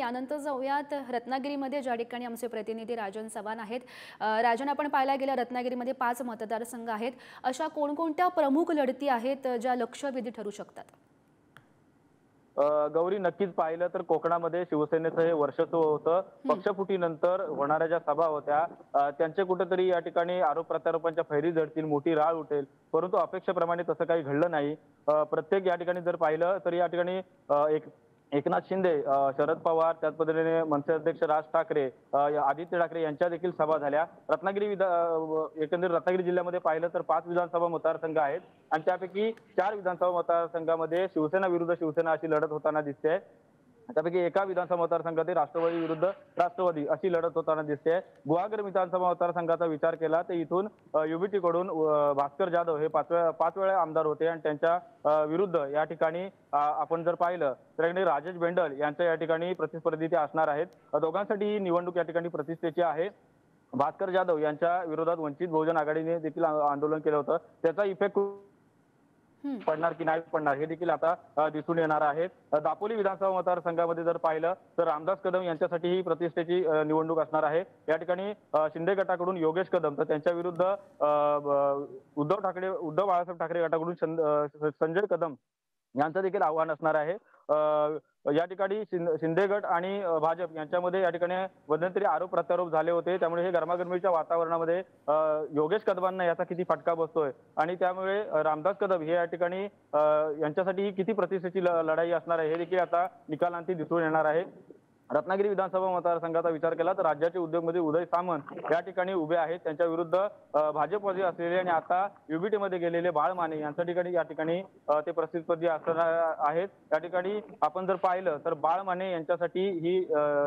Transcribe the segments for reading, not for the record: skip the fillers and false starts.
यानंतर जाऊयात रत्नागिरीमध्ये, ज्या ठिकाणी आमचे प्रतिनिधी राजन चव्हाण आहेत। राजन, आपण पाहायला गेलं रत्नागिरीमध्ये 5 मतदारसंघ आहेत। अशा कोणकोणत्या प्रमुख लढती आहेत ज्या लक्षवेधी ठरू शकतात? गौरी, नक्कीच पाहिलं तर कोकणामध्ये शिवसेनेचं हे वर्चस्व होतं। पक्षफुटीनंतर होणाऱ्या ज्या सभा होत्या त्यांचे कुठेतरी या ठिकाणी आरोप प्रत्यारोपांच्या फैरी झडतील, मोठी राळ उठेल, परंतु अपेक्षेप्रमाणे तसं काही घडलं नाही। प्रत्येक या ठिकाणी जर पाहिलं तर या ठिकाणी एक एकनाथ शिंदे, शरद पवार, त्याच पद्धतीने मनसे अध्यक्ष राज ठाकरे, आदित्य ठाकरे यांच्या देखील सभा झाल्या। एकंदरीत रत्नागिरी जिल्ह्यामध्ये पाहिलं तर 5 विधानसभा मतदारसंघ आहेत आणि त्यापैकी 4 विधानसभा मतदारसंघामध्ये शिवसेना विरुद्ध शिवसेना अशी लढत होताना दिसते। त्यापैकी एका विधानसभा मतदारसंघात राष्ट्रवादी विरुद्ध राष्ट्रवादी अशी लढत होताना दिसते। गुहागर विधानसभा मतदारसंघाचा विचार केला तर इथून युबीटी कडून भास्कर जाधव हे 5 वेळा आमदार होते आणि त्यांच्या विरुद्ध या ठिकाणी आपण जर पाहिलं तर राजेश बेंडल यांच्या या ठिकाणी प्रतिस्पर्धी ते असणार आहेत। दोघांसाठी ही निवडणूक या ठिकाणी प्रतिष्ठेची आहे। भास्कर जाधव यांच्या विरोधात वंचित बहुजन आघाडीने देखील आंदोलन केलं होतं, त्याचा इफेक्ट पडणार की नाही पडणार हे देखील आता दिसून येणार आहे। दापोली विधानसभा मतदारसंघामध्ये जर पाहिलं तर रामदास कदम यांच्यासाठी ही प्रतिष्ठेची निवडणूक असणार आहे। या ठिकाणी शिंदे गटाकडून योगेश कदम तर त्यांच्या विरुद्ध उद्धव बाळासाहेब ठाकरे गटाकडून संजय कदम यांचं देखील आव्हान असणार आहे। या ठिकाणी शिंदे गट आणि भाजप यांच्यामध्ये या ठिकाणी मध्यंतरी आरोप प्रत्यारोप झाले होते, त्यामुळे हे गरमागरमीच्या वातावरणामध्ये योगेश कदमांना याचा किती फटका बसतोय आणि त्यामुळे रामदास कदम हे या ठिकाणी यांच्यासाठी ही किती प्रतिष्ठेची लढाई असणार आहे हे देखील आता निकालांती दिसून येणार आहे। रत्नागिरी विधानसभा मतदारसंघाचा विचार केला तर राज्याचे उद्योगमंत्री उदय सामंत या ठिकाणी उभे आहेत। त्यांच्या विरुद्ध भाजपमध्ये असलेले आणि आता युबीटी मध्ये गेलेले बाळ माने यांच्या ठिकाणी या ठिकाणी ते प्रतिस्पर्धी असणार आहेत। या ठिकाणी आपण जर पाहिलं तर बाळ माने यांच्यासाठी ही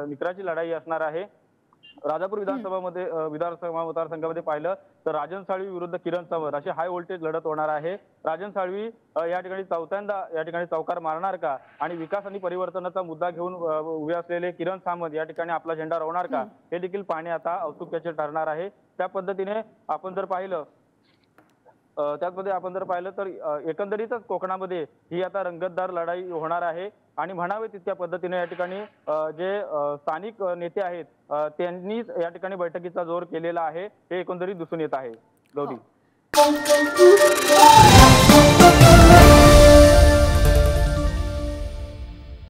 निकराची लढाई असणार आहे। राजापूर विधानसभा मतदारसंघामध्ये पाहिलं तर राजन साळवी विरुद्ध किरण चव्हाण अशी हाय व्होल्टेज लढत होणार आहे। राजन साळवी या ठिकाणी चौथ्यांदा या ठिकाणी चौकार मारणार का आणि विकास आणि परिवर्तनाचा मुद्दा घेऊन उभे असलेले किरण सामंत या ठिकाणी आपला झेंडा रोवणार का हे देखील पाहणे आता औत्सुक्याचे ठरणार आहे। त्या पद्धतीने आपण जर पाहिलं तर एकंदरीतच कोकणामध्ये ही आता रंगतदार लढाई होणार आहे आणि म्हणावे तितक्या पद्धतीने या ठिकाणी जे स्थानिक नेते आहेत त्यांनीच या ठिकाणी बैठकीचा जोर केलेला आहे हे एकंदरीत दिसून येत आहे। गौरी।